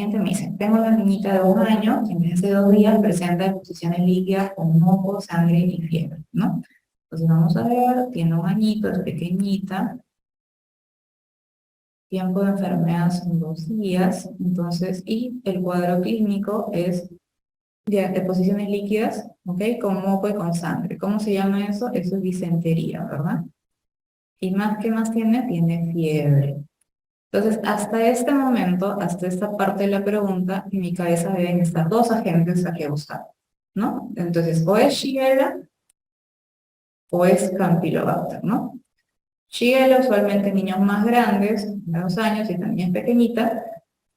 siguiente me dice, tengo una niñita de 1 año que desde hace 2 días presenta deposiciones líquidas con moco, sangre y fiebre, ¿no? Entonces vamos a ver, tiene 1 añito, es pequeñita, tiempo de enfermedad son 2 días, entonces, y el cuadro clínico es de deposiciones líquidas, ¿ok? Con moco y con sangre. ¿Cómo se llama eso? Eso es disentería, ¿verdad? ¿Y más qué más tiene? Tiene fiebre. Entonces, hasta este momento, hasta esta parte de la pregunta, en mi cabeza deben estar dos agentes a que buscar, ¿no? Entonces, o es Shigella o es Campylobacter, ¿no? Shigella usualmente en niños más grandes, de 2 años, y esta niña es pequeñita,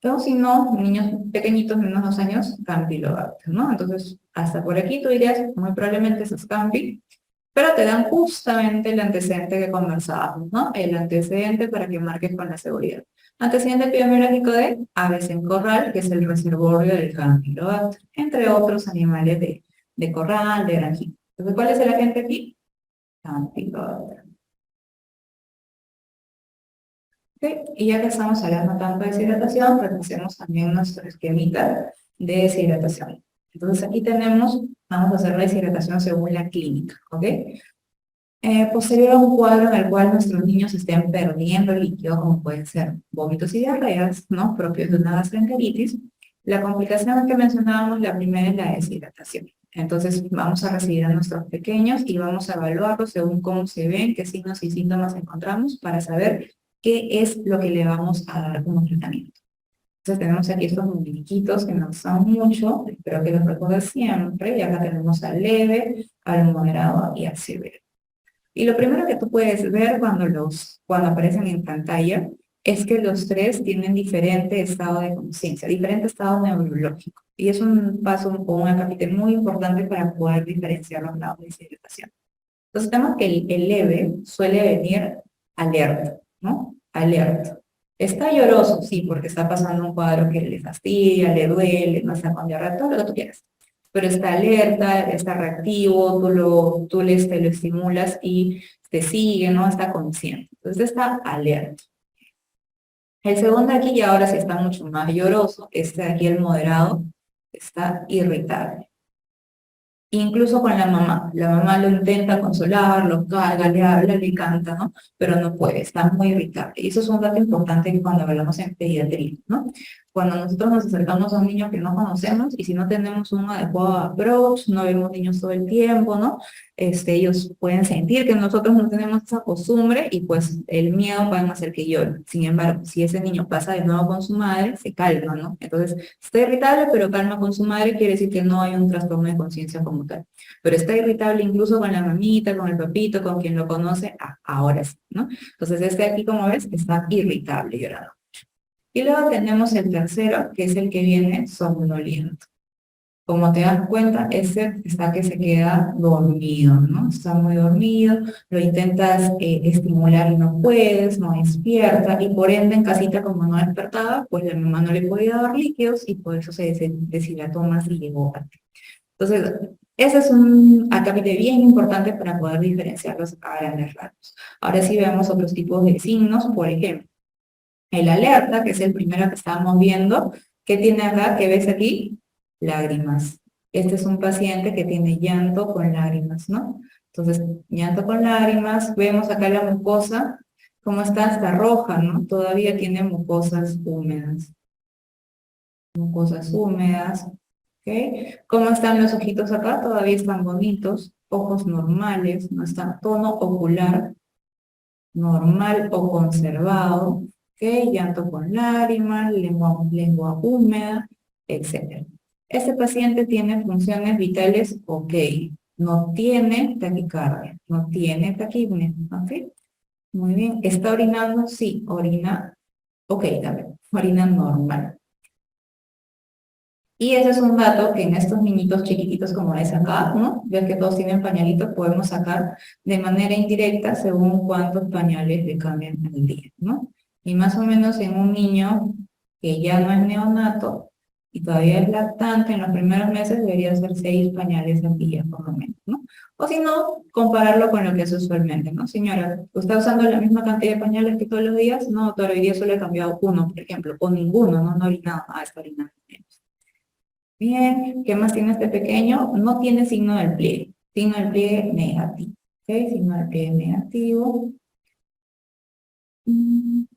pero si no, niños pequeñitos, menos de 2 años, Campylobacter, ¿no? Entonces, hasta por aquí tú dirías, muy probablemente es Campi, pero te dan justamente el antecedente que conversábamos, ¿no? El antecedente para que marques con la seguridad. Antecedente epidemiológico de aves en corral, que es el reservorio del Campylobacter, entre otros animales de corral, de granjita. Entonces, ¿cuál es el agente aquí? Campylobacter. ¿Okay? Y ya que estamos hablando tanto de deshidratación, repasemos también nuestro esquemita de deshidratación. Entonces aquí tenemos, vamos a hacer la deshidratación según la clínica, ¿ok? Posterior a un cuadro en el cual nuestros niños estén perdiendo líquido, como pueden ser vómitos y diarreas, ¿no? Propios de una gastroenteritis, la complicación que mencionábamos, la primera es la deshidratación. Entonces vamos a recibir a nuestros pequeños y vamos a evaluarlos según cómo se ven, qué signos y síntomas encontramos para saber qué es lo que le vamos a dar como tratamiento. Entonces tenemos aquí estos muñequitos que nos gustan mucho, espero que los recuerden siempre, y acá tenemos al leve, al moderado y al severo. Y lo primero que tú puedes ver cuando aparecen en pantalla es que los tres tienen diferente estado de conciencia, diferente estado neurológico. Y es un paso o un acápite muy importante para poder diferenciar los grados de deshidratación. Entonces tenemos que el leve suele venir alerta, ¿no? Alerta. Está lloroso, sí, porque está pasando un cuadro que le fastidia, le duele, no está con diarrea, todo lo que tú quieras. Pero está alerta, está reactivo, te lo estimulas y te sigue, ¿no? Está consciente. Entonces está alerta. El segundo aquí, y ahora sí está mucho más lloroso, este de aquí, el moderado, está irritable. Incluso con la mamá lo intenta consolar, lo carga, le habla, le canta, ¿no? Pero no puede, está muy irritable. Y eso es un dato importante cuando hablamos en pediatría, ¿no? Cuando nosotros nos acercamos a un niño que no conocemos y si no tenemos un adecuado approach, no vemos niños todo el tiempo, ¿no? Ellos pueden sentir que nosotros no tenemos esa costumbre y pues el miedo puede hacer que lloren. Sin embargo, si ese niño pasa de nuevo con su madre, se calma, ¿no? Entonces, está irritable, pero calma con su madre, quiere decir que no hay un trastorno de conciencia como tal. Pero está irritable incluso con la mamita, con el papito, con quien lo conoce, ahora sí, ¿no? Entonces, este aquí, como ves, está irritable, llorando. Y luego tenemos el tercero, que es el que viene somnoliento. Como te das cuenta, ese está que se queda dormido, ¿no? Está muy dormido, lo intentas estimular y no puedes, no despierta, y por ende en casita como no despertaba, pues la mamá no le podía dar líquidos y por eso se deshidrató más y llegó a ti. Entonces, ese es un acápite bien importante para poder diferenciarlos a grandes rasgos. Ahora sí vemos otros tipos de signos, por ejemplo, el alerta, que es el primero que estábamos viendo, ¿qué tiene acá? ¿Qué ves aquí? Lágrimas. Este es un paciente que tiene llanto con lágrimas, ¿no? Entonces, llanto con lágrimas, vemos acá la mucosa, ¿cómo está? Está roja, ¿no? Todavía tiene mucosas húmedas. Mucosas húmedas, ¿ok? ¿Cómo están los ojitos acá? Todavía están bonitos, ojos normales, no está tono ocular normal o conservado, ¿ok? Llanto con lágrimas, lengua húmeda, etc. Este paciente tiene funciones vitales ok, no tiene taquicardia, no tiene taquipnea, ¿ok? Muy bien, ¿está orinando? Sí, orina, ok también, orina normal. Y ese es un dato que en estos niñitos chiquititos como ves acá, ¿no? Ya que todos tienen pañalitos, podemos sacar de manera indirecta según cuántos pañales le cambian al día, ¿no? Y más o menos en un niño que ya no es neonato, y todavía es lactante, en los primeros meses debería ser 6 pañales al día, por lo menos, ¿no? O si no, compararlo con lo que es usualmente, ¿no? Señora, ¿está usando la misma cantidad de pañales que todos los días? No, doctora, hoy día solo he cambiado uno, por ejemplo, o ninguno, ¿no? No orinado. Ah, está orinando menos. Bien, ¿qué más tiene este pequeño? No tiene signo del pliegue. Signo del pliegue negativo. ¿Ok? Signo del pliegue negativo.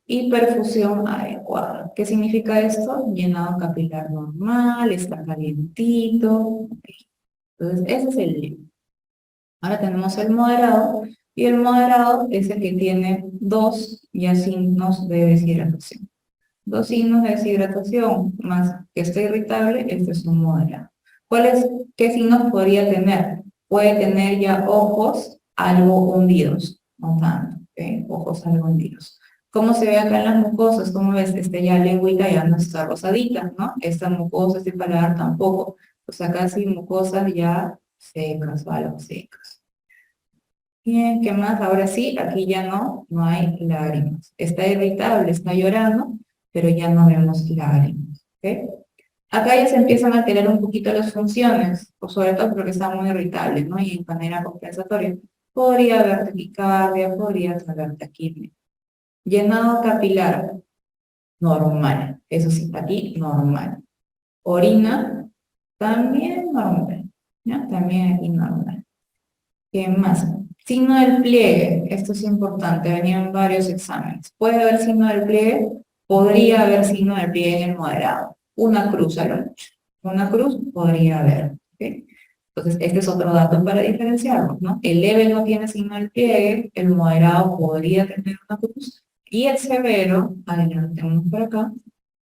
Y perfusión adecuada. ¿Qué significa esto? Llenado capilar normal, está calientito. Ok. Entonces, ese es el leve. Ahora tenemos el moderado, y el moderado es el que tiene dos ya signos de deshidratación. Dos signos de deshidratación, más que está irritable, este es un moderado. ¿Qué signos podría tener? Puede tener ya ojos algo hundidos, no tanto, ¿ok? Ojos algo hundidos. ¿Cómo se ve acá en las mucosas? ¿Cómo ves? Ya lengüita ya no está rosadita, ¿no? Esta mucosa, este paladar tampoco. O sea, casi mucosas ya secas o algo secas. Bien, ¿qué más? Ahora sí, aquí ya no hay lágrimas. Está irritable, está llorando, pero ya no vemos lágrimas, ¿ok? Acá ya se empiezan a alterar un poquito las funciones, o sobre todo porque está muy irritable, ¿no? Y en manera compensatoria. Podría haber taquicardia, podría haber taquipnea. Llenado capilar, normal. Eso sí, aquí normal. Orina, también normal. ¿Ya? También aquí normal. ¿Qué más? Signo del pliegue, esto es importante, venían varios exámenes. ¿Puede haber signo del pliegue? Podría haber signo del pliegue en el moderado. Una cruz a lo mucho. Una cruz podría haber. ¿Ok? Entonces, este es otro dato para diferenciarlos, ¿no? El leve no tiene signo del pliegue, el moderado podría tener una cruz, y el severo, ahí lo tenemos por acá,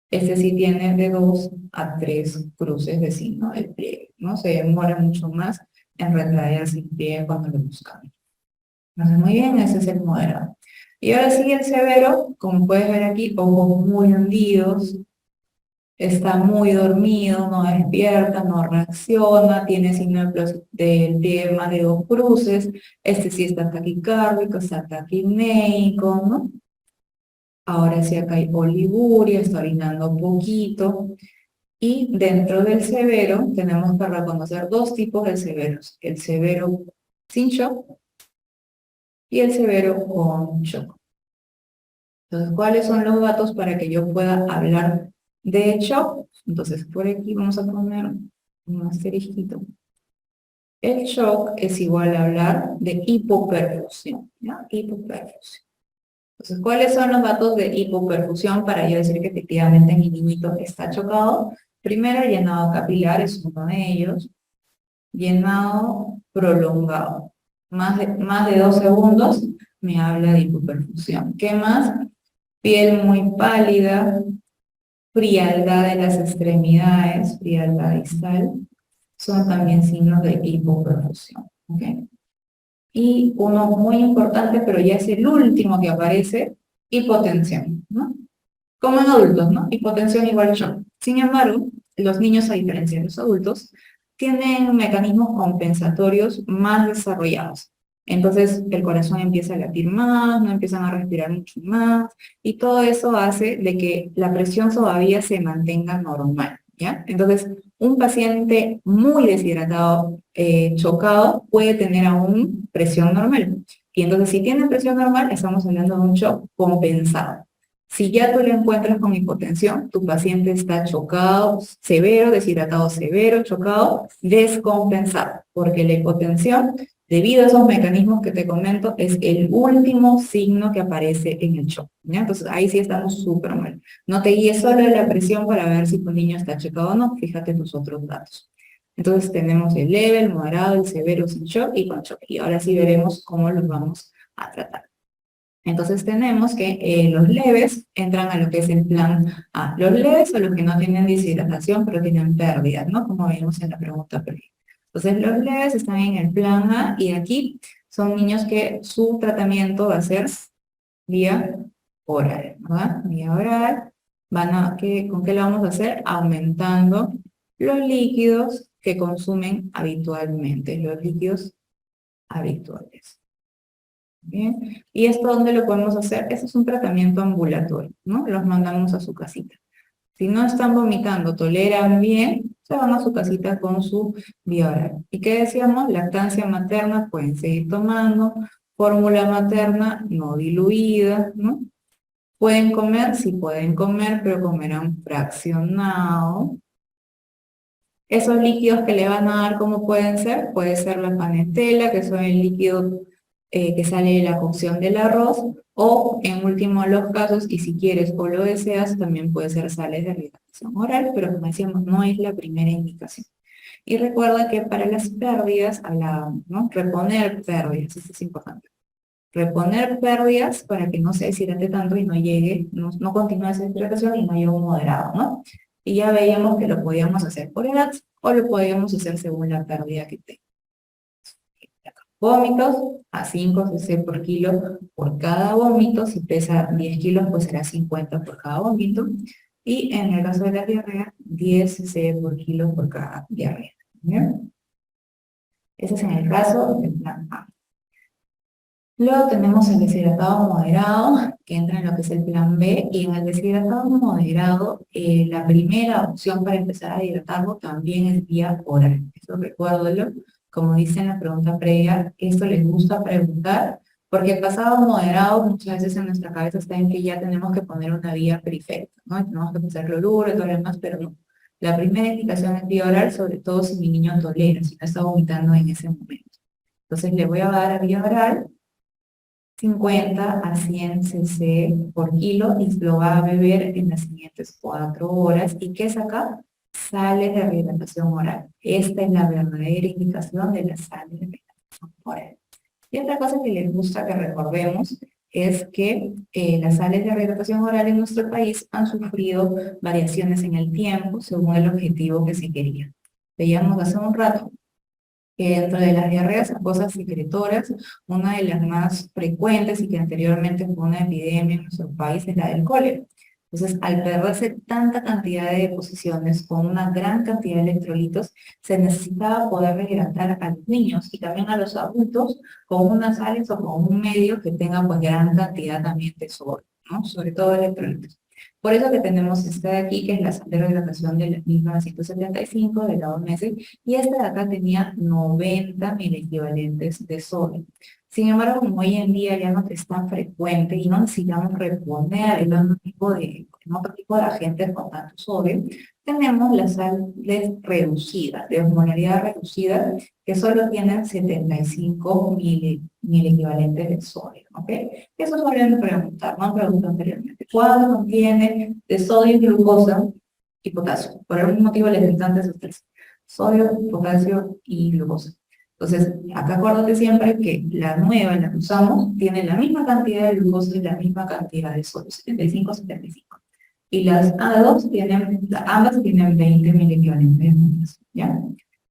este sí tiene de 2 a 3 cruces de signo del pliegue, ¿no? Se demora mucho más en retraerse el pliegue cuando lo buscamos. Entonces, muy bien, ese es el moderado. Y ahora sí el severo, como puedes ver aquí, ojos muy hundidos, está muy dormido, no despierta, no reacciona, tiene signo del pliegue más de 2 cruces, este sí está taquicárdico, está taquipneico, ¿no? Ahora sí acá hay oliguria, está orinando un poquito. Y dentro del severo tenemos que reconocer dos tipos de severos. El severo sin shock y el severo con shock. Entonces, ¿cuáles son los datos para que yo pueda hablar de shock? Entonces, por aquí vamos a poner un asterisquito. El shock es igual a hablar de hipoperfusión, ¿ya? Hipoperfusión. Entonces, ¿cuáles son los datos de hipoperfusión para yo decir que efectivamente mi niñito está chocado? Primero, llenado capilar es uno de ellos. Llenado prolongado. Más de 2 segundos me habla de hipoperfusión. ¿Qué más? Piel muy pálida, frialdad de las extremidades, frialdad distal, son también signos de hipoperfusión. ¿Okay? Y uno muy importante, pero ya es el último que aparece, hipotensión, ¿no? Como en adultos, ¿no? Hipotensión igual shock. Sin embargo, los niños, a diferencia de los adultos, tienen mecanismos compensatorios más desarrollados. Entonces, el corazón empieza a latir más, no empiezan a respirar mucho más, y todo eso hace de que la presión todavía se mantenga normal, ¿ya? Entonces, un paciente muy deshidratado, chocado, puede tener aún presión normal. Y entonces, si tiene presión normal, estamos hablando de un shock compensado. Si ya tú le encuentras con hipotensión, tu paciente está chocado, severo, deshidratado severo, chocado, descompensado, porque la hipotensión, debido a esos mecanismos que te comento, es el último signo que aparece en el shock, ¿ya? Entonces ahí sí estamos súper mal. No te guíes solo de la presión para ver si tu niño está chocado o no, fíjate en tus otros datos. Entonces tenemos el leve, el moderado, el severo sin shock y con shock. Y ahora sí veremos cómo los vamos a tratar. Entonces tenemos que los leves entran a lo que es el plan A. Los leves son los que no tienen deshidratación, pero tienen pérdidas, ¿no? Como vimos en la pregunta previa. Entonces los leves están en el plan A y aquí son niños que su tratamiento va a ser vía oral, ¿verdad? Vía oral. ¿Con qué lo vamos a hacer? Aumentando los líquidos que consumen habitualmente, los líquidos habituales. Bien. ¿Y esto dónde lo podemos hacer? Este es un tratamiento ambulatorio, ¿no? Los mandamos a su casita. Si no están vomitando, toleran bien, se van a su casita con su vía oral. ¿Y qué decíamos? Lactancia materna, pueden seguir tomando, fórmula materna no diluida, ¿no? ¿Pueden comer? Sí pueden comer, pero comerán fraccionado. Esos líquidos que le van a dar, ¿cómo pueden ser? Puede ser la panetela, que son el líquido que sale de la cocción del arroz, o en último de los casos, y si quieres o lo deseas, también puede ser sales de hidratación oral, pero como decíamos, no es la primera indicación. Y recuerda que para las pérdidas, ¿no? Reponer pérdidas, esto es importante. Reponer pérdidas para que no se deshidrate tanto y no llegue, no continúe esa hidratación y no llegue un moderado, ¿no? Y ya veíamos que lo podíamos hacer por edad o lo podíamos hacer según la pérdida que tenga. Vómitos a 5 cc por kilo por cada vómito. Si pesa 10 kilos, pues será 50 por cada vómito. Y en el caso de la diarrea, 10 cc por kilo por cada diarrea. ¿Bien? Ese es en el caso del plan A. Luego tenemos el deshidratado moderado, que entra en lo que es el plan B, y en el deshidratado moderado, la primera opción para empezar a hidratarlo también es vía oral. Eso recuérdalo, como dice en la pregunta previa, esto les gusta preguntar, porque pasado moderado muchas veces en nuestra cabeza está en que ya tenemos que poner una vía periférica, ¿no? Tenemos que pasar cloruro y todo lo demás, pero no. La primera indicación es vía oral, sobre todo si mi niño tolera, si no está vomitando en ese momento. Entonces le voy a dar a vía oral 50 a 100 cc por kilo y lo va a beber en las siguientes 4 horas. ¿Y qué es acá? Sales de rehidratación oral. Esta es la verdadera indicación de las sales de rehidratación oral. Y otra cosa que les gusta que recordemos es que las sales de rehidratación oral en nuestro país han sufrido variaciones en el tiempo según el objetivo que se quería. Veíamos hace un rato que dentro de las diarreas acuosas secretoras, una de las más frecuentes y que anteriormente fue una epidemia en nuestro país es la del cólera. Entonces, al perderse tanta cantidad de deposiciones con una gran cantidad de electrolitos, se necesitaba poder rehidratar a los niños y también a los adultos con unas sales o con un medio que tenga pues gran cantidad también de sodio, ¿no? Sobre todo electrolitos. Por eso que tenemos esta de aquí, que es la sal de rehidratación de la misma 175 de la 2 meses, y esta de acá tenía 90 miliequivalentes de sodio. Sin embargo, como hoy en día ya no es tan frecuente y no necesitamos reponer el otro tipo de agentes con tanto sodio, tenemos la sal reducida, de osmolaridad reducida, que solo tienen 75 miliequivalentes de sodio, ¿ok? Eso suelen preguntar, no han preguntado anteriormente. ¿Cuánto contiene de sodio y glucosa y potasio? Por algún motivo les gustan esos tres: sodio, potasio y glucosa. Entonces, acá acuérdate siempre que la nueva, la que usamos, tiene la misma cantidad de glucosa y la misma cantidad de sodio, 75, 75. Y las A2 ambas tienen 20 miliequivalentes, ¿ya?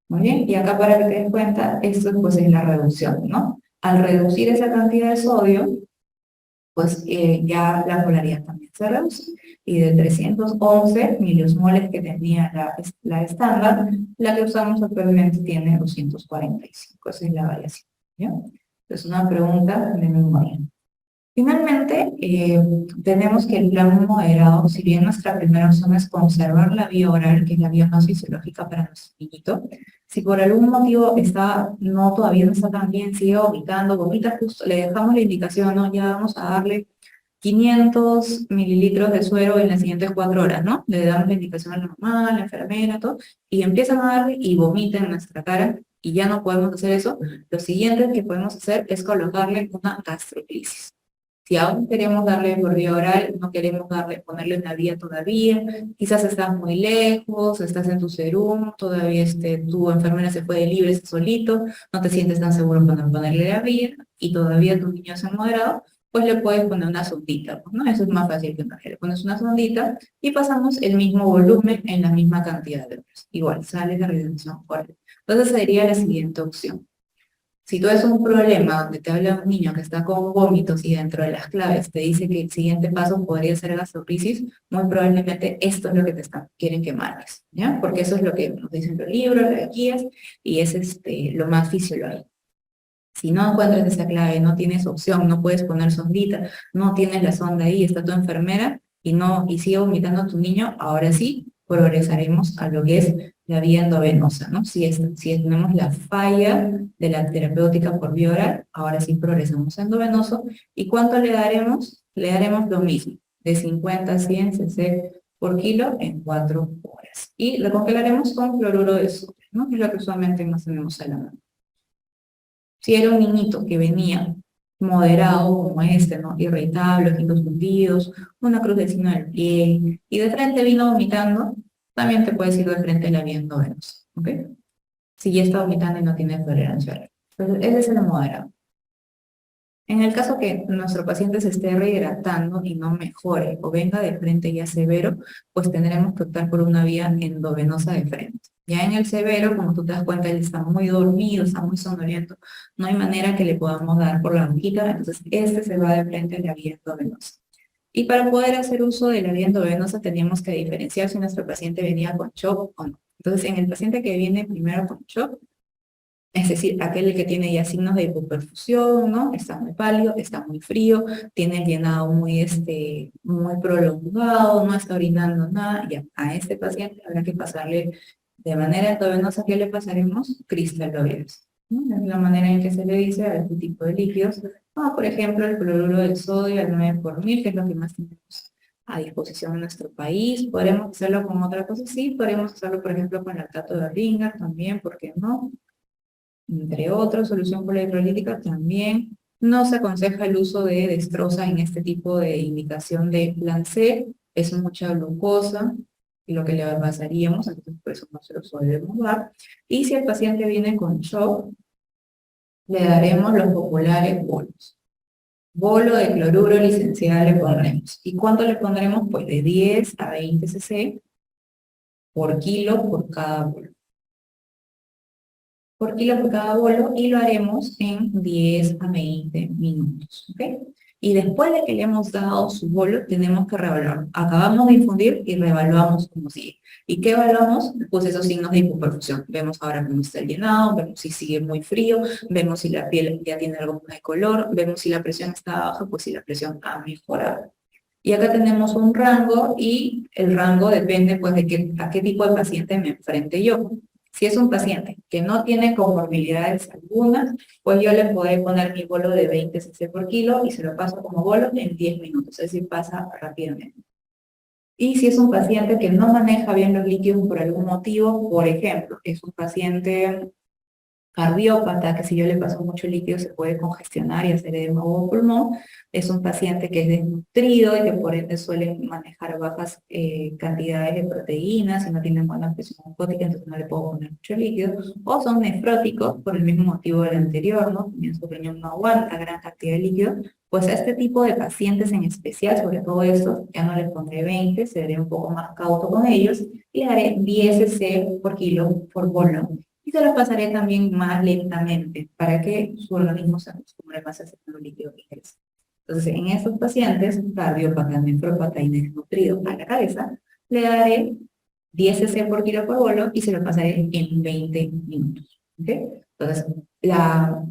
Muy bien, y acá para que te des cuenta, esto pues es la reducción, ¿no? Al reducir esa cantidad de sodio, pues ya la polaridad también se reduce. Y de 311 miliosmoles que tenía la estándar, la que usamos actualmente tiene 245. Esa es la variación, ¿ya? Es una pregunta de memoria. Finalmente, tenemos que el plan moderado, si bien nuestra primera opción es conservar la vía oral, que es la vía más fisiológica para nuestro niñito, si por algún motivo todavía no está tan bien, sigue vomita justo, le dejamos la indicación, ¿no? Ya vamos a darle 500 mililitros de suero en las siguientes 4 horas, ¿no? Le damos la indicación a la mamá, a la enfermera, todo, y empiezan a darle y vomita en nuestra cara, y ya no podemos hacer eso. Lo siguiente que podemos hacer es colocarle una gastroclisis. Si aún queremos darle por vía oral, no queremos ponerle una vía todavía, quizás estás muy lejos, estás en tu serum, todavía tu enfermera se fue de libre solito, no te sientes tan seguro para ponerle la vía, y todavía tu niño es en moderado, pues le puedes poner una sondita, ¿no? Eso es más fácil que una vía. Le pones una sondita y pasamos el mismo volumen en la misma cantidad de horas. Igual, sale la reducción oral. Entonces sería la siguiente opción. Si tú es un problema donde te habla un niño que está con vómitos y dentro de las claves te dice que el siguiente paso podría ser gastroclisis, muy probablemente esto es lo que quieren que marques, ¿ya? Porque eso es lo que nos dicen los libros, las guías, y es lo más fisiológico. Si no encuentras esa clave, no tienes opción, no puedes poner sondita, no tienes la sonda ahí, está tu enfermera, y sigue vomitando tu niño, ahora sí progresaremos a lo que es la vía endovenosa, ¿no? Si tenemos la falla de la terapéutica por vía oral, ahora sí progresamos a endovenoso. ¿Y cuánto le daremos? Le daremos lo mismo, de 50 a 100 cc por kilo en 4 horas. Y lo congelaremos con cloruro de sodio, ¿no? Que es lo que usualmente más tenemos a la mano. Si era un niñito que venía moderado como este, ¿no? Irritable, ojitos hundidos, una cruz del signo del pie, y de frente vino vomitando, también te puedes ir de frente la vía endovenosa, ¿ok? Si ya está vomitando y no tiene tolerancia oral. Entonces, ese es el moderado. En el caso que nuestro paciente se esté rehidratando y no mejore o venga de frente ya severo, pues tendremos que optar por una vía endovenosa de frente. Ya en el severo, como tú te das cuenta, él está muy dormido, está muy sonoliento, no hay manera que le podamos dar por la boquita, entonces este se va de frente a la vía endovenosa. Y para poder hacer uso de la vía endovenosa teníamos que diferenciar si nuestro paciente venía con shock o no. Entonces, en el paciente que viene primero con shock, es decir, aquel que tiene ya signos de hipoperfusión, ¿no? Está muy pálido, está muy frío, tiene el llenado muy prolongado, no está orinando nada. Ya, a este paciente habrá que pasarle de manera endovenosa. ¿Qué le pasaremos? Cristaloides, ¿no? Es la manera en que se le dice a este tipo de líquidos. Por ejemplo, el cloruro de sodio al 9 por mil, que es lo que más tenemos a disposición en nuestro país. ¿Podremos hacerlo con otra cosa? Sí, podemos hacerlo, por ejemplo, con lactato de Ringer también, ¿por qué no? Entre otros, solución polihidrolítica también. No se aconseja el uso de dextrosa en este tipo de indicación de plan C, es mucha glucosa, y lo que le pasaríamos, entonces por eso no se lo solemos dar. Y si el paciente viene con shock, le daremos los populares bolos. Bolo de cloruro licenciada le pondremos. ¿Y cuánto le pondremos? Pues de 10 a 20 cc por kilo por cada bolo. Por kilo por cada bolo, y lo haremos en 10 a 20 minutos, ¿ok? Y después de que le hemos dado su bolo, tenemos que reevaluar. Acabamos de infundir y reevaluamos cómo sigue. ¿Y qué evaluamos? Pues esos signos de hipoperfusión. Vemos ahora cómo está el llenado, vemos si sigue muy frío, vemos si la piel ya tiene algo más de color, vemos si la presión está baja, pues si la presión ha mejorado. Y acá tenemos un rango, y el rango depende pues de a qué tipo de paciente me enfrente yo. Si es un paciente que no tiene comorbilidades algunas, pues yo le podré poner mi bolo de 20 cc por kilo y se lo paso como bolo en 10 minutos, es decir, pasa rápidamente. Y si es un paciente que no maneja bien los líquidos por algún motivo, por ejemplo, es un paciente cardiópata, que si yo le paso mucho líquido se puede congestionar y hacer edema de pulmón, es un paciente que es desnutrido y que por ende suele manejar bajas cantidades de proteínas y no tienen buena presión osmótica, entonces no le puedo poner mucho líquido, o son nefróticos por el mismo motivo del anterior, ¿no? También su riñón no aguanta gran cantidad de líquido. Pues a este tipo de pacientes en especial, sobre todo estos, ya no les pondré 20, seré un poco más cauto con ellos, y le daré 10 cc por kilo por volumen. Y se los pasaré también más lentamente para que su organismo se acostumbre más a ese líquido que ingresa. Entonces, en estos pacientes, cardiópata, nefrópata y desnutrido a la cabeza, le daré 10 cc por kilo por bolo y se lo pasaré en 20 minutos. ¿Okay? Entonces, la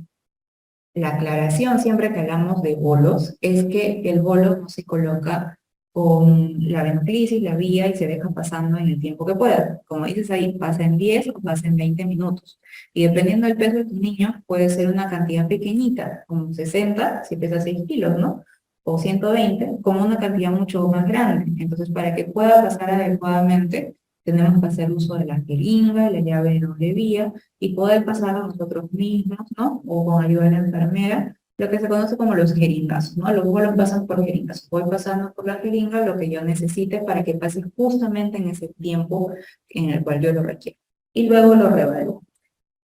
aclaración siempre que hablamos de bolos es que el bolo no se coloca con la venoclisis, la vía, y se deja pasando en el tiempo que pueda. Como dices ahí, pasa en 10 o pasa en 20 minutos. Y dependiendo del peso de tu niño, puede ser una cantidad pequeñita, como 60, si pesa 6 kilos, ¿no? O 120, como una cantidad mucho más grande. Entonces, para que pueda pasar adecuadamente, tenemos que hacer uso de la jeringa, la llave de doble vía, y poder pasar a nosotros mismos, ¿no? O con ayuda de la enfermera, lo que se conoce como los jeringas, ¿no? Los bolos pasan por jeringas. Voy pasando por la jeringa lo que yo necesite para que pase justamente en ese tiempo en el cual yo lo requiero. Y luego lo reevalúo.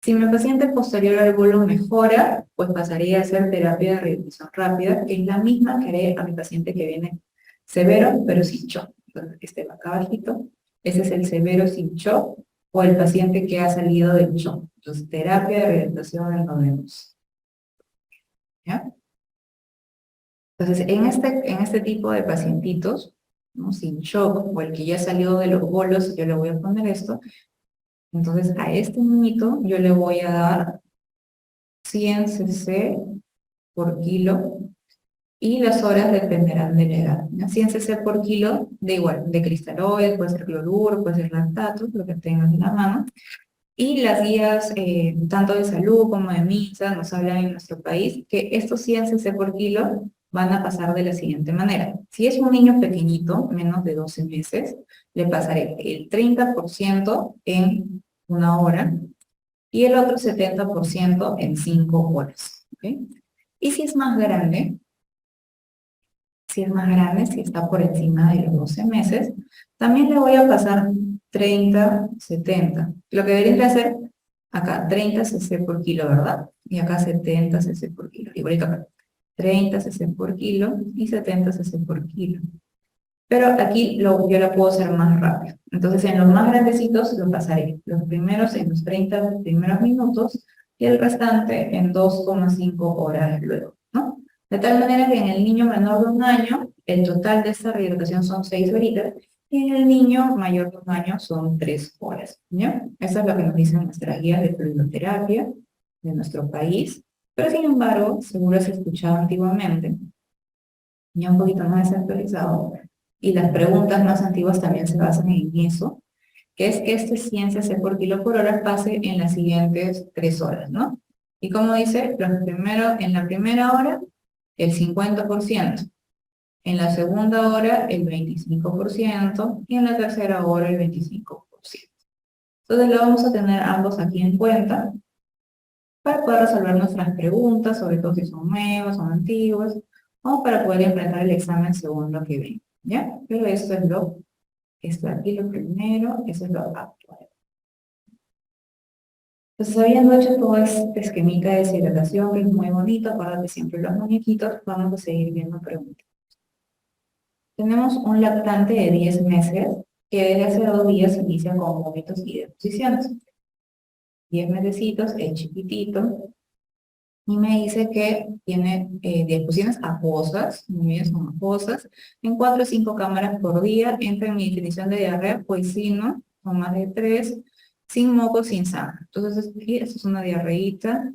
Si mi paciente posterior al bolo mejora, pues pasaría a hacer terapia de rehabilitación rápida, que es la misma que haré a mi paciente que viene severo, pero sin shock. Entonces, este va acá abajito. Ese es el severo sin shock, o el paciente que ha salido del shock. Entonces, terapia de rehabilitación en novenos. ¿Ya? Entonces, en este tipo de pacientitos, ¿no? Sin shock, o el que ya salió de los bolos, yo le voy a poner esto. Entonces, a este niñito yo le voy a dar 100 cc por kilo y las horas dependerán de la edad. 100 cc por kilo de igual, de cristaloides, puede ser cloruro, puede ser lactato, lo que tengas en la mano. Y las guías, tanto de salud como de MINSA, nos hablan en nuestro país que estos 100 cc por kilo van a pasar de la siguiente manera. Si es un niño pequeñito, menos de 12 meses, le pasaré el 30% en 1 hora y el otro 70% en 5 horas. ¿Okay? Y si es más grande, si está por encima de los 12 meses, también le voy a pasar 30, 70. Lo que debería hacer acá, 30 cc por kilo, ¿verdad? Y acá 70 cc por kilo. Igual que acá, 30 cc por kilo y 70 cc por kilo. Pero aquí yo lo puedo hacer más rápido. Entonces, en los más grandecitos lo pasaré los primeros en los 30 primeros minutos y el restante en 2,5 horas luego, ¿no? De tal manera que en el niño menor de 1 año, el total de esta rehidratación son 6 horitas y en el niño mayor de 1 año son 3 horas, ¿ya? Eso es lo que nos dicen nuestras guías de fluidoterapia de nuestro país. Pero sin embargo, seguro se escuchaba antiguamente, ya un poquito más desactualizado, y las preguntas más antiguas también se basan en eso, que es que este 100 cc por kilo por hora pase en las siguientes 3 horas, ¿no? Y como dice, en la primera hora, el 50%, en la segunda hora, el 25%, y en la tercera hora, el 25%. Entonces lo vamos a tener ambos aquí en cuenta para poder resolver nuestras preguntas, sobre todo si son nuevas o antiguas, o para poder enfrentar el examen según lo que ven, ¿ya? Pero esto aquí lo primero, eso es lo actual. Entonces, habiendo hecho todo este esquemita de deshidratación, que es muy bonito, acuérdate siempre los muñequitos, vamos a seguir viendo preguntas. Tenemos un lactante de 10 meses que desde hace 2 días inicia con vómitos y deposiciones. 10 mesecitos, es chiquitito, y me dice que tiene deposiciones acuosas, muy bien, son acuosas, en 4 o 5 cámaras por día, entra en mi definición de diarrea, pues sí, ¿no? Son más de 3, sin moco, sin sangre. Entonces, aquí, esto es una diarreíta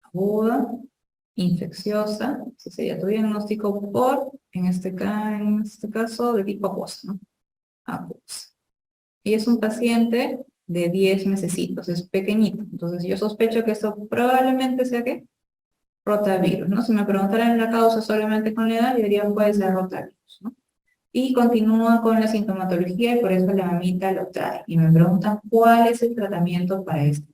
aguda, infecciosa, ese sería tu diagnóstico en este caso, de tipo acuosa, ¿no? Acuosa. Y es un paciente de 10 mesecitos, es pequeñito. Entonces, yo sospecho que esto probablemente sea, ¿qué? Rotavirus, ¿no? Si me preguntaran la causa solamente con la edad, yo diría puede ser rotavirus, ¿no? Y continúa con la sintomatología y por eso la mamita lo trae. Y me preguntan cuál es el tratamiento para esto.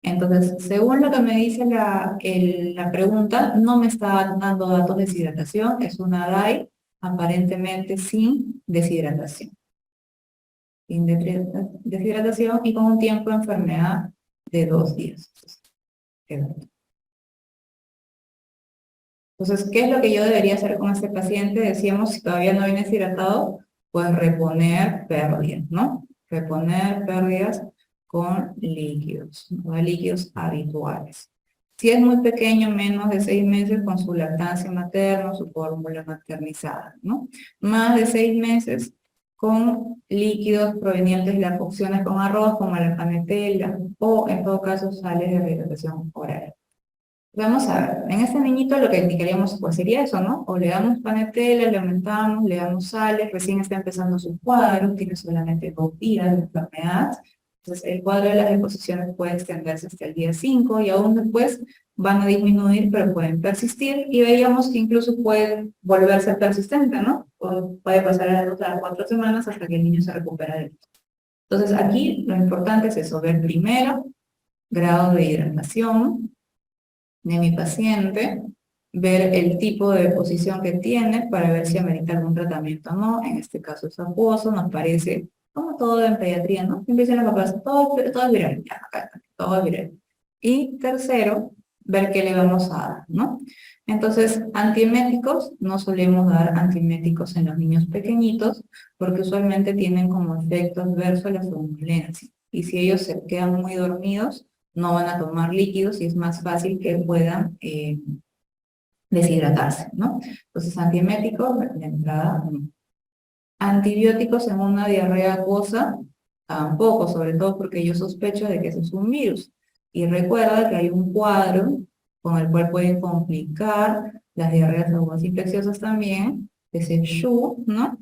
Entonces, según lo que me dice la pregunta, no me está dando datos de deshidratación, es una DAI aparentemente sin deshidratación. Sin deshidratación y con un tiempo de enfermedad de 2 días. Entonces, ¿qué es lo que yo debería hacer con este paciente? Decíamos, si todavía no viene deshidratado, pues reponer pérdidas, ¿no? Reponer pérdidas con líquidos, ¿no? Líquidos habituales. Si es muy pequeño, menos de 6 meses, con su lactancia materna, su fórmula maternizada, ¿no? Más de 6 meses, con líquidos provenientes de las cocciones con arroz, como la panetela, o en todo caso, sales de rehidratación oral. Vamos a ver, en este niñito lo que indicaríamos pues sería eso, ¿no? O le damos panetela, le aumentamos, le damos sales, recién está empezando su cuadro, tiene solamente 2 días de enfermedad, entonces el cuadro de las deposiciones puede extenderse hasta el día 5 y aún después van a disminuir, pero pueden persistir y veíamos que incluso pueden volverse persistente, ¿no? O puede pasar a otras 4 semanas hasta que el niño se recupera de esto. Entonces aquí lo importante es eso, ver primero grado de hidratación de mi paciente, ver el tipo de deposición que tiene para ver si amerita algún tratamiento o no. En este caso es acuoso, nos parece como todo en pediatría, ¿no? Empiezan las papás, todo es viral, ya, acá, todo es viral. Y tercero, ver qué le vamos a dar, ¿no? Entonces, antieméticos, no solemos dar antieméticos en los niños pequeñitos porque usualmente tienen como efecto adverso la somnolencia. Y si ellos se quedan muy dormidos, no van a tomar líquidos y es más fácil que puedan deshidratarse, ¿no? Entonces, antieméticos, de entrada, no. Antibióticos en una diarrea acuosa, tampoco, sobre todo porque yo sospecho de que ese es un virus. Y recuerda que hay un cuadro con el cual pueden complicar las diarreas agudas infecciosas también, que es el SHU, ¿no?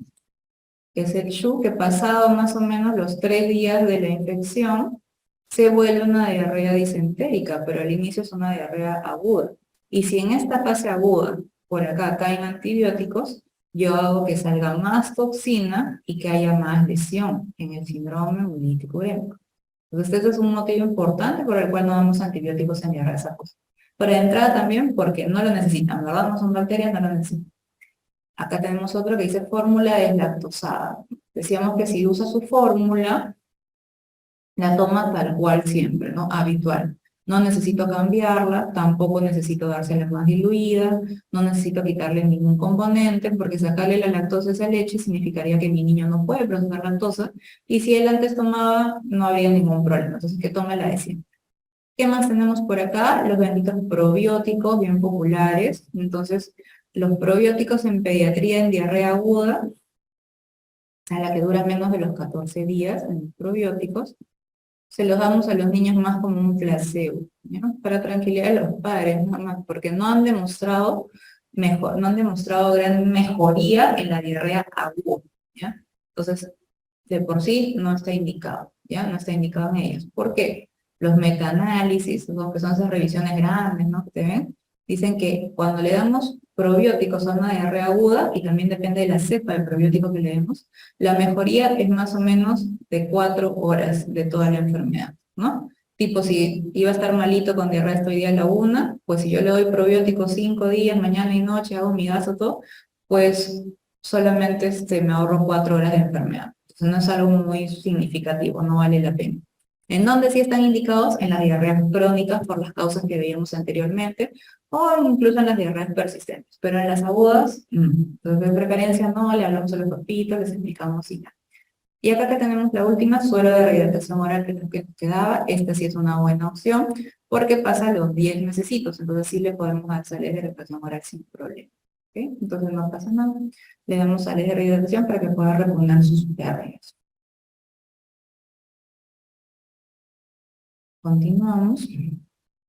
Que es el SHU, que pasado más o menos los 3 días de la infección, se vuelve una diarrea disentérica, pero al inicio es una diarrea aguda. Y si en esta fase aguda, por acá caen antibióticos, yo hago que salga más toxina y que haya más lesión en el síndrome hemolítico urémico. Entonces, este es un motivo importante por el cual no damos antibióticos en diarreas agudas. Pero de entrada también porque no lo necesitan, ¿verdad? No son bacterias, no lo necesitan. Acá tenemos otro que dice fórmula deslactosada. Decíamos que si usa su fórmula, la toma tal cual siempre, ¿no? Habitual. No necesito cambiarla, tampoco necesito dársela más diluida, no necesito quitarle ningún componente, porque sacarle la lactosa a esa leche significaría que mi niño no puede procesar lactosa, y si él antes tomaba, no habría ningún problema. Entonces, que tome la de siempre. ¿Qué más tenemos por acá? Los benditos probióticos, bien populares. Entonces, los probióticos en pediatría en diarrea aguda, a la que dura menos de los 14 días, en los probióticos, se los damos a los niños más como un placebo, ¿no? Para tranquilidad de los padres, nada más, porque no han demostrado no han demostrado gran mejoría en la diarrea aguda, ¿ya? Entonces, de por sí no está indicado, ¿ya? No está indicado en ellos. ¿Por qué? Los metaanálisis, lo que son esas revisiones grandes, ¿no? Que te ven, dicen que cuando le damos probióticos a una diarrea aguda, y también depende de la cepa del probiótico que le demos, la mejoría es más o menos de 4 horas de toda la enfermedad, ¿no? Tipo, si iba a estar malito con diarrea este día a la 1, pues si yo le doy probióticos 5 días, mañana y noche, hago mi gasto, todo, pues solamente me ahorro 4 horas de enfermedad. Entonces no es algo muy significativo, no vale la pena. ¿En dónde sí están indicados? En las diarreas crónicas por las causas que veíamos anteriormente, o incluso en las diarreas persistentes, pero en las agudas, entonces de preferencia no, le hablamos a los papitos, les explicamos y ya. Y acá que tenemos la última, suero de rehidratación oral, que es lo que nos quedaba. Esta sí es una buena opción, porque pasa los 10 mesecitos, entonces sí le podemos dar sales de rehidratación oral sin problema. ¿Okay? Entonces no pasa nada. Le damos sales de rehidratación para que pueda reponer sus diarreas. Continuamos.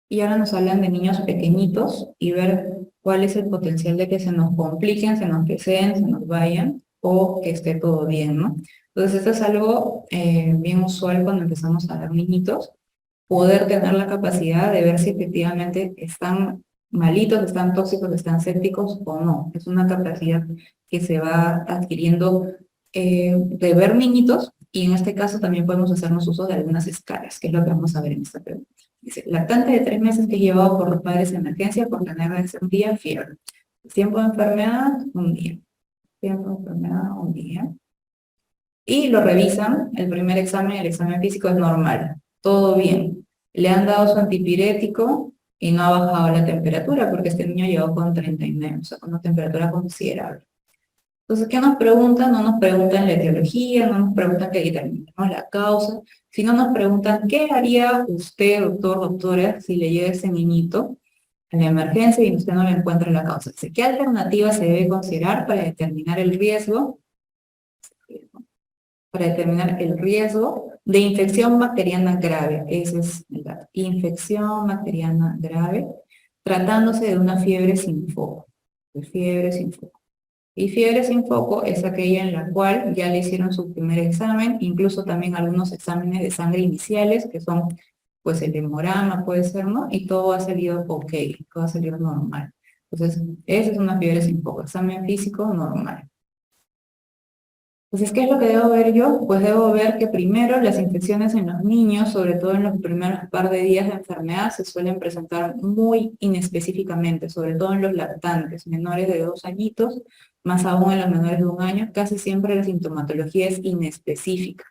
Y ahora nos hablan de niños pequeñitos y ver cuál es el potencial de que se nos compliquen, se nos deseen, se nos vayan, o que esté todo bien, ¿no? Entonces esto es algo bien usual cuando empezamos a dar niñitos, poder tener la capacidad de ver si efectivamente están malitos, están tóxicos, están sépticos o no. Es una capacidad que se va adquiriendo de ver niñitos, y en este caso también podemos hacernos uso de algunas escalas, que es lo que vamos a ver en esta pregunta. Dice, lactante de 3 meses que es llevado por los padres de emergencia por tener un día fiebre. Tiempo de enfermedad, un día. Tiempo de enfermedad, un día. Y lo revisan, el primer examen, el examen físico es normal, todo bien. Le han dado su antipirético y no ha bajado la temperatura, porque este niño llegó con 39, o sea, con una temperatura considerable. Entonces, ¿qué nos preguntan? No nos preguntan la etiología, no nos preguntan que determinemos la causa, sino nos preguntan qué haría usted, doctor, doctora, si le llega ese niñito a la emergencia y usted no le encuentra la causa. Dice, ¿qué alternativa se debe considerar para determinar el riesgo? Para determinar el riesgo de infección bacteriana grave. Ese es el dato. Infección bacteriana grave, tratándose de una fiebre sin foco. De fiebre sin foco. Y fiebre sin foco es aquella en la cual ya le hicieron su primer examen, incluso también algunos exámenes de sangre iniciales, que son pues el hemograma, puede ser, ¿no? Y todo ha salido ok, todo ha salido normal. Entonces, esa es una fiebre sin foco, examen físico normal. Entonces, ¿qué es lo que debo ver yo? Pues debo ver que primero las infecciones en los niños, sobre todo en los primeros par de días de enfermedad, se suelen presentar muy inespecíficamente, sobre todo en los lactantes, menores de 2 añitos, más aún en los menores de 1 año, casi siempre la sintomatología es inespecífica,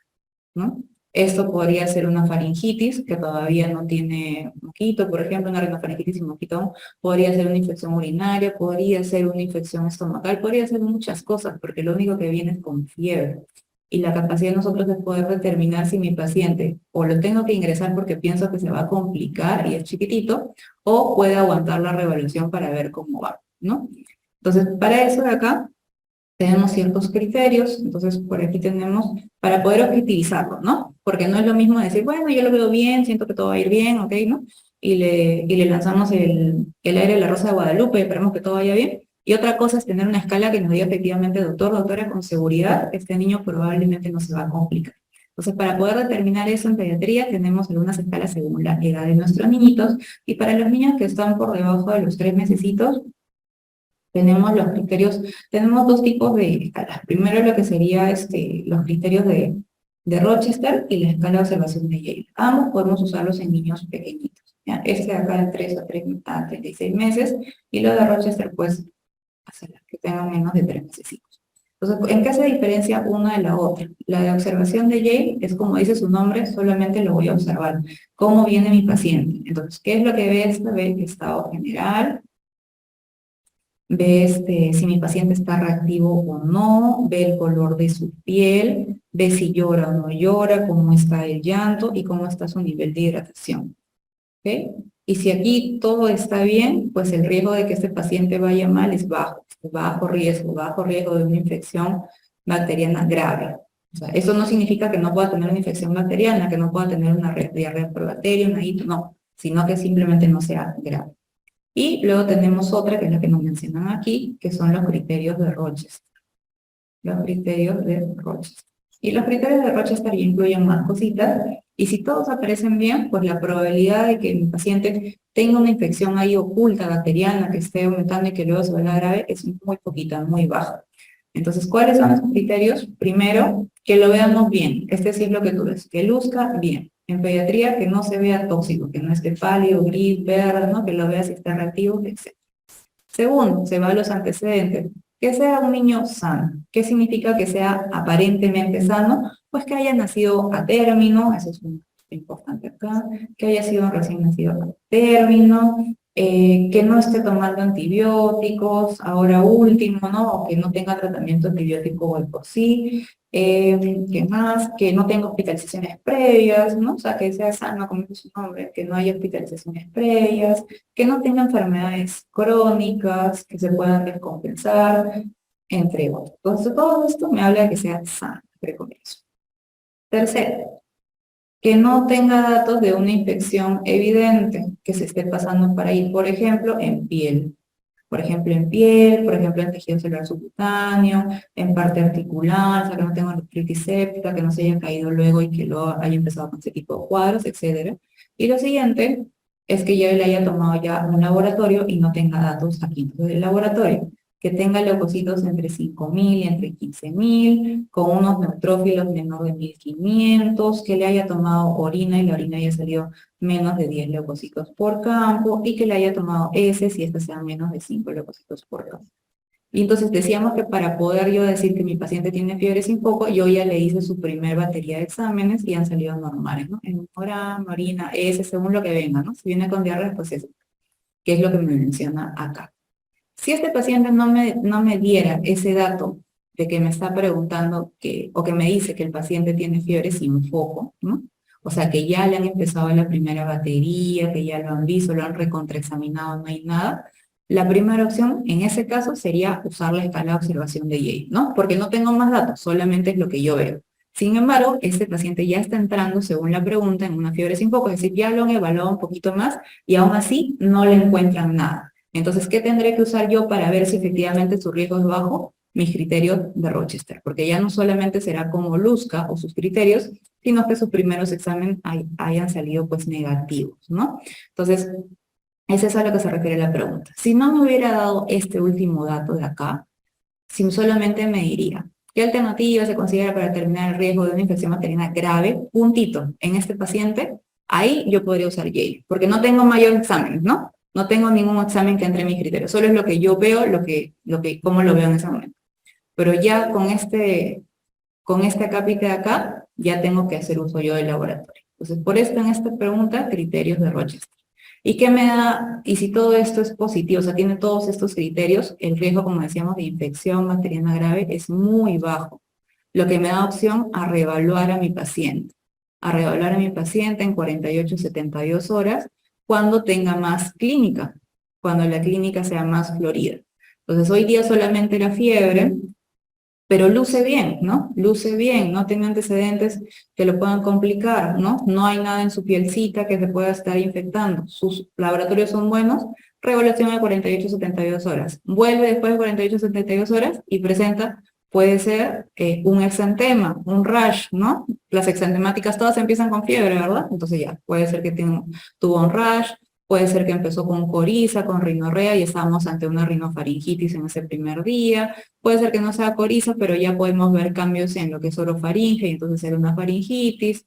¿no? Esto podría ser una faringitis que todavía no tiene moquito, por ejemplo, una rinofaringitis sin moquito, podría ser una infección urinaria, podría ser una infección estomacal, podría ser muchas cosas, porque lo único que viene es con fiebre. Y la capacidad de nosotros de poder determinar si mi paciente o lo tengo que ingresar porque pienso que se va a complicar y es chiquitito, o puede aguantar la reevaluación para ver cómo va, ¿no? Entonces, para eso de acá, tenemos ciertos criterios, entonces por aquí tenemos, para poder objetivizarlo, ¿no? Porque no es lo mismo decir, bueno, yo lo veo bien, siento que todo va a ir bien, ¿ok? ¿No? y le lanzamos el aire de la Rosa de Guadalupe y esperamos que todo vaya bien. Y otra cosa es tener una escala que nos diga efectivamente, doctor, doctora, con seguridad, este niño probablemente no se va a complicar. Entonces, para poder determinar eso en pediatría, tenemos algunas escalas según la edad de nuestros niñitos, y para los niños que están por debajo de los 3 mesecitos, tenemos los criterios, tenemos dos tipos de escalas. Primero lo que sería los criterios de Rochester y la escala de observación de Yale. Ambos podemos usarlos en niños pequeñitos. ¿Ya? Este de acá de 3 a 36 meses, y lo de Rochester, pues, hasta las que tengan menos de 3 meses. Entonces, ¿en qué se diferencia una de la otra? La de observación de Yale es como dice su nombre, solamente lo voy a observar. ¿Cómo viene mi paciente? Entonces, ¿qué es lo que ve esta? Ve el estado general, ve si mi paciente está reactivo o no, ve el color de su piel, ve si llora o no llora, cómo está el llanto y cómo está su nivel de hidratación. ¿Okay? Y si aquí todo está bien, pues el riesgo de que este paciente vaya mal es bajo riesgo de una infección bacteriana grave. O sea, eso no significa que no pueda tener una infección bacteriana, que no pueda tener una diarrea por bacteria, una hito, no, sino que simplemente no sea grave. Y luego tenemos otra, que es la que nos mencionan aquí, que son los criterios de Rochester. Los criterios de Rochester. Y los criterios de Rochester ya incluyen más cositas, y si todos aparecen bien, pues la probabilidad de que mi paciente tenga una infección ahí oculta, bacteriana, que esté aumentando y que luego se vuelva grave, es muy poquita, muy baja. Entonces, ¿cuáles son los criterios? Primero, que lo veamos bien. Este sí es lo que tú ves, que luzca bien. En pediatría, que no se vea tóxico, que no esté pálido, gris, verde, ¿no? Que lo veas si está reactivo, etc. Segundo, se va a los antecedentes. Que sea un niño sano. ¿Qué significa que sea aparentemente sano? Pues que haya nacido a término, eso es muy importante acá, que haya sido recién nacido a término, que no esté tomando antibióticos, ahora último, ¿no? O que no tenga tratamiento antibiótico de por sí, ¿qué más? Que no tenga hospitalizaciones previas, ¿no? O sea, que sea sano, como dice su nombre, que no haya hospitalizaciones previas, que no tenga enfermedades crónicas, que se puedan descompensar, entre otros. Entonces, todo esto me habla de que sea sano, entre comillas. Tercero, que no tenga datos de una infección evidente que se esté pasando por ahí, por ejemplo, en piel. Por ejemplo, en piel, por ejemplo, en tejido celular subcutáneo, en parte articular, o sea, que no tenga artritis séptica, que no se haya caído luego y que luego haya empezado con ese tipo de cuadros, etc. Y lo siguiente es que ya le haya tomado ya un laboratorio y no tenga datos aquí. Entonces, el laboratorio que tenga leucocitos entre 5.000 y entre 15.000, con unos neutrófilos menor de 1.500, que le haya tomado orina y la orina haya salido menos de 10 leucocitos por campo, y que le haya tomado heces si estas sean menos de 5 leucocitos por campo. Y entonces decíamos que para poder yo decir que mi paciente tiene fiebre sin foco, yo ya le hice su primer batería de exámenes y han salido normales, ¿no? Hemograma, orina, heces, según lo que venga, ¿no? Si viene con diarrea, pues eso, que es lo que me menciona acá. Si este paciente no me diera ese dato de que me está preguntando o que me dice que el paciente tiene fiebre sin foco, ¿no? O sea, que ya le han empezado la primera batería, que ya lo han visto, lo han recontraexaminado, no hay nada, la primera opción en ese caso sería usar la escala de observación de Yale, ¿no? Porque no tengo más datos, solamente es lo que yo veo. Sin embargo, este paciente ya está entrando, según la pregunta, en una fiebre sin foco, es decir, ya lo han evaluado un poquito más y aún así no le encuentran nada. Entonces, ¿qué tendré que usar yo para ver si efectivamente su riesgo es bajo? Mis criterios de Rochester, porque ya no solamente será como luzca o sus criterios, sino que sus primeros exámenes hayan salido pues negativos, ¿no? Entonces, es eso a lo que se refiere la pregunta. Si no me hubiera dado este último dato de acá, si solamente me diría, ¿qué alternativa se considera para determinar el riesgo de una infección bacteriana grave? Puntito, en este paciente, ahí yo podría usar Yale, porque no tengo mayor exámenes, ¿no? No tengo ningún examen que entre en mis criterios, solo es lo que yo veo, cómo lo veo en ese momento. Pero ya con este acápite de acá, ya tengo que hacer uso yo del laboratorio. Entonces, por esto en esta pregunta, criterios de Rochester. ¿Y qué me da? Y si todo esto es positivo, o sea, tiene todos estos criterios, el riesgo, como decíamos, de infección bacteriana grave es muy bajo. Lo que me da opción a reevaluar a mi paciente. A reevaluar a mi paciente en 48, 72 horas, cuando tenga más clínica, cuando la clínica sea más florida. Entonces, hoy día solamente la fiebre, pero luce bien, ¿no? Luce bien, no tiene antecedentes que lo puedan complicar, ¿no? No hay nada en su pielcita que se pueda estar infectando. Sus laboratorios son buenos, reevaluación a 48-72 horas. Vuelve después de 48-72 horas y presenta, puede ser un exantema, un rash, ¿no? Las exantemáticas todas empiezan con fiebre, ¿verdad? Entonces ya, puede ser que tuvo un rash, puede ser que empezó con coriza, con rinorrea y estábamos ante una rinofaringitis en ese primer día. Puede ser que no sea coriza, pero ya podemos ver cambios en lo que es orofaringe y entonces era una faringitis.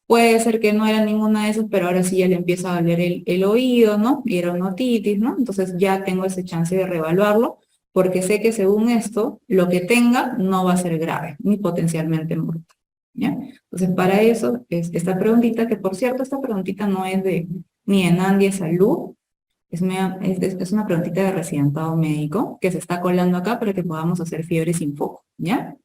Puede ser que no era ninguna de esas, pero ahora sí ya le empieza a doler el oído, ¿no? Y era una otitis, ¿no? Entonces ya tengo ese chance de reevaluarlo, porque sé que según esto, lo que tenga no va a ser grave, ni potencialmente mortal, ¿ya? Entonces para eso es esta preguntita, que por cierto, esta preguntita no es ni de Nandia Salud, es una preguntita de residentado médico que se está colando acá para que podamos hacer fiebre sin foco, ¿ya?